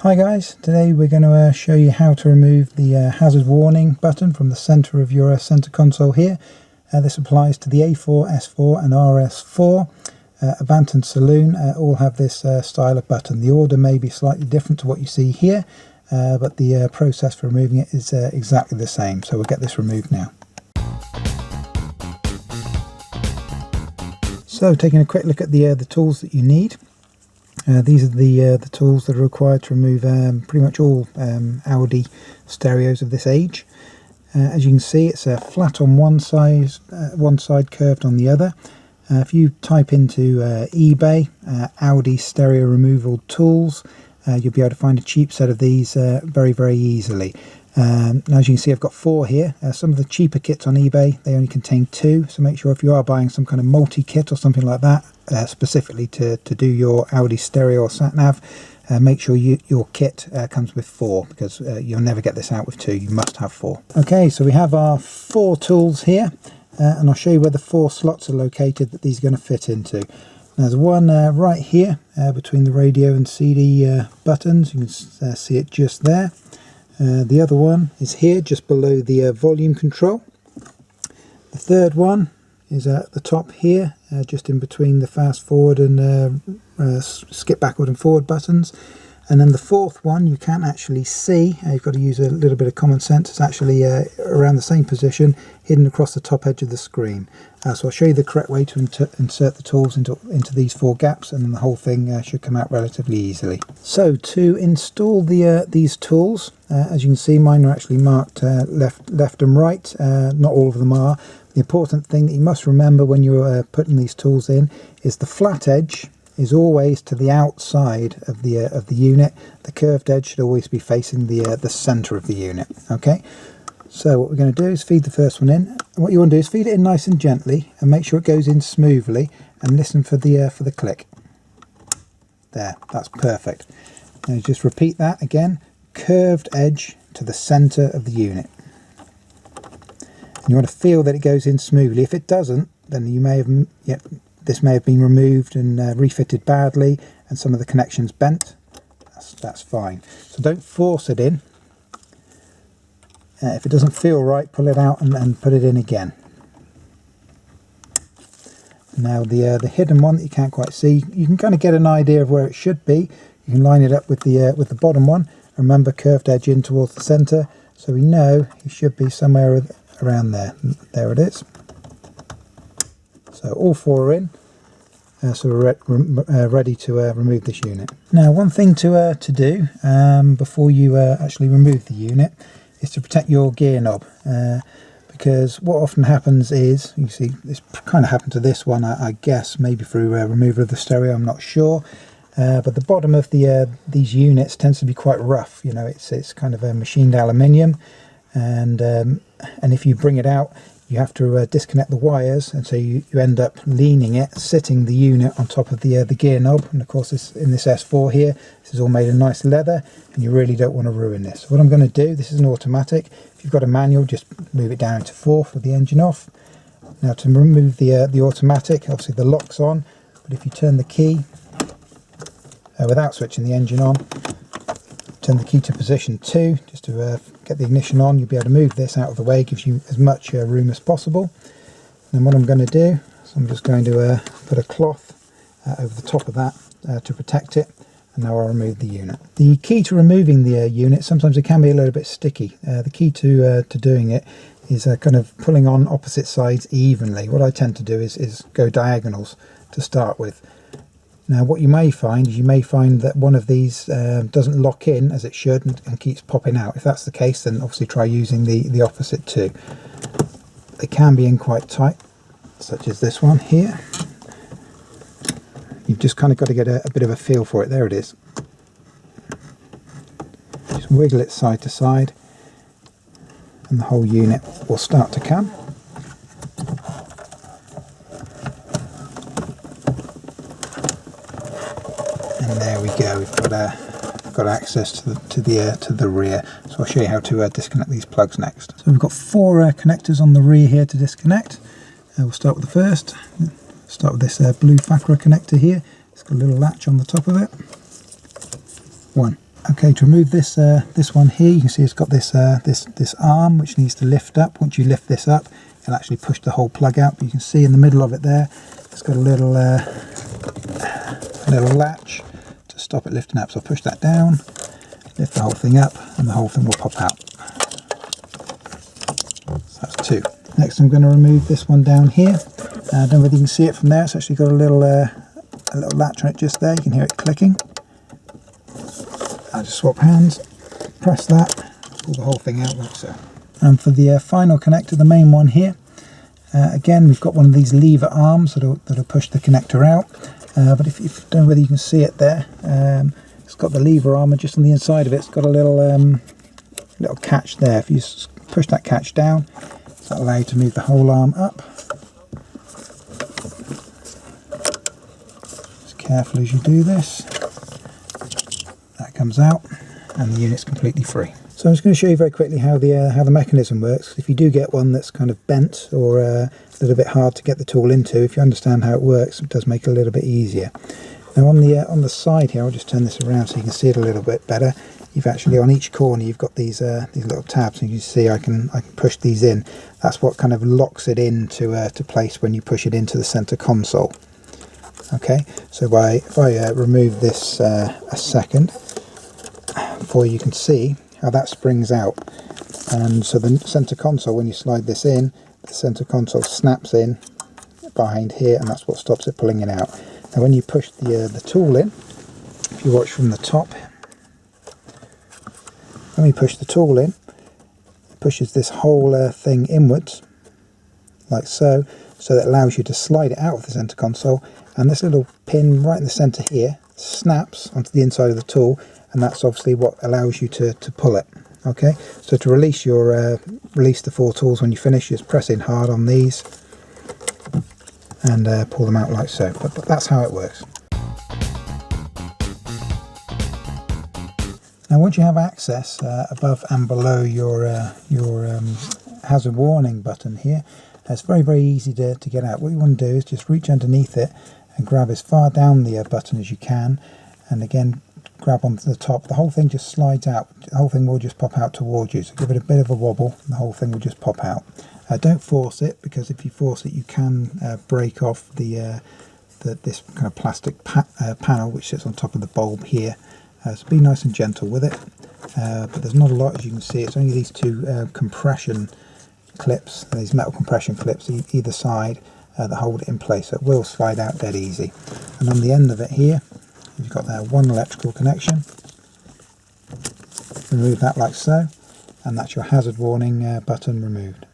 Hi guys, today we're going to show you how to remove the hazard warning button from the center of your center console here. This applies to the A4, S4 and RS4. Avant and Saloon all have this style of button. The order may be slightly different to what you see here, but the process for removing it is exactly the same. So we'll get this removed now. So taking a quick look at the tools that you need. These are the tools that are required to remove pretty much all Audi stereos of this age. As you can see, it's flat on one side, curved on the other. If you type into eBay Audi stereo removal tools, you'll be able to find a cheap set of these very easily. Now, as you can see, I've got 4 here. Some of the cheaper kits on eBay, they only contain 2, so make sure if you are buying some kind of multi-kit or something like that, specifically to do your Audi stereo or sat-nav, make sure your kit comes with 4, because you'll never get this out with 2. You must have 4. Okay, so we have our 4 tools here, and I'll show you where the 4 slots are located that these are going to fit into. There's one right here between the radio and CD buttons. You can see it just there. The other one is here just below the volume control. The third one is at the top here, just in between the fast forward and skip backward and forward buttons. And then the fourth one you can't actually see. You've got to use a little bit of common sense. It's actually around the same position, hidden across the top edge of the screen. So I'll show you the correct way to insert the tools into these 4 gaps, and then the whole thing should come out relatively easily. So to install these tools, as you can see, mine are actually marked left and right. Not all of them are. The important thing that you must remember when you're putting these tools in is the flat edge is always to the outside of the unit. The curved edge should always be facing the center of the unit. Okay, so what we're going to do is feed the first one in. And what you want to do is feed it in nice and gently, and make sure it goes in smoothly, and listen for the click. There, that's perfect. Now just repeat that again. Curved edge to the center of the unit. And you want to feel that it goes in smoothly. If it doesn't, then you may have this may have been removed and refitted badly, and some of the connections bent. That's fine. So don't force it in. If it doesn't feel right, pull it out and put it in again. Now the hidden one that you can't quite see, you can kind of get an idea of where it should be. You can line it up with the bottom one. Remember, curved edge in towards the center, so we know it should be somewhere around there. There it is. So all 4 are in, so we're ready to remove this unit. Now, one thing to do before you actually remove the unit is to protect your gear knob, because what often happens is, you see, this kind of happened to this one, I guess, maybe through removal of the stereo, I'm not sure, but the bottom of these units tends to be quite rough. You know, it's kind of a machined aluminium, and if you bring it out, you have to disconnect the wires, and so you end up leaning it, sitting the unit on top of the gear knob. And of course, in this S4 here, this is all made of nice leather, and you really don't want to ruin this. So what I'm going to do, this is an automatic. If you've got a manual, just move it down to 4th with the engine off. Now to remove the automatic, obviously the lock's on, but if you turn the key without switching the engine on, turn the key to position 2 just to get the ignition on, you'll be able to move this out of the way. It gives you as much room as possible. And then what I'm going to do is I'm just going to put a cloth over the top of that to protect it, and now I'll remove the unit. The key to removing the unit, sometimes it can be a little bit sticky. The key to doing it is kind of pulling on opposite sides evenly. What I tend to do is go diagonals to start with. Now what you may find is that one of these doesn't lock in as it should and keeps popping out. If that's the case, then obviously try using the opposite too. They can be in quite tight, such as this one here. You've just kind of got to get a bit of a feel for it. There it is. Just wiggle it side to side, and the whole unit will start to come. And there we go. We've got access to the rear. So I'll show you how to disconnect these plugs next. So we've got 4 connectors on the rear here to disconnect. We'll start with the first. Start with this blue Fakra connector here. It's got a little latch on the top of it. 1, Okay, to remove this this one here, you can see it's got this this arm which needs to lift up. Once you lift this up, it'll actually push the whole plug out. But you can see in the middle of it there, it's got a little latch to stop it lifting up. So I'll push that down, lift the whole thing up, and the whole thing will pop out. So that's two. Next, I'm going to remove this one down here. I don't know whether you can see it from there. It's actually got a little latch on it just there. You can hear it clicking. I'll just swap hands, press that, pull the whole thing out like so. And for the final connector, the main one here, again we've got one of these lever arms that'll push the connector out. But if you don't know whether you can see it there, it's got the lever arm, and just on the inside of it, it's got a little catch there. If you push that catch down, that'll allow you to move the whole arm up. Just careful as you do this. That comes out, and the unit's completely free. So I'm just going to show you very quickly how the mechanism works. If you do get one that's kind of bent or a little bit hard to get the tool into, if you understand how it works, it does make it a little bit easier. Now on the side here, I'll just turn this around so you can see it a little bit better. You've actually, on each corner, you've got these little tabs, and you can see I can push these in. That's what kind of locks it into to place when you push it into the center console. Okay, so if I remove this a second, for you can see how that springs out. And so the center console, when you slide this in, the center console snaps in behind here, and that's what stops it pulling it out. Now when you push the tool in, if you watch from the top, when we push the tool in, it pushes this whole thing inwards, like so, so that allows you to slide it out of the center console, and this little pin right in the center here snaps onto the inside of the tool, and that's obviously what allows you to pull it. Okay, so to release the four tools when you finish, just press in hard on these and pull them out like so. But that's how it works. Now once you have access above and below your hazard warning button here, it's very, very easy to get out. What you want to do is just reach underneath it and grab as far down the button as you can, and again grab onto the top. The whole thing just slides out. The whole thing will just pop out towards you. So give it a bit of a wobble, and the whole thing will just pop out. Don't force it, because if you force it, you can break off this kind of plastic panel which sits on top of the bulb here. So be nice and gentle with it. But there's not a lot, as you can see. It's only these two compression clips, these metal compression clips either side that hold it in place. So it will slide out dead easy. And on the end of it here, you've got that one electrical connection. Remove that like so, and that's your hazard warning button removed.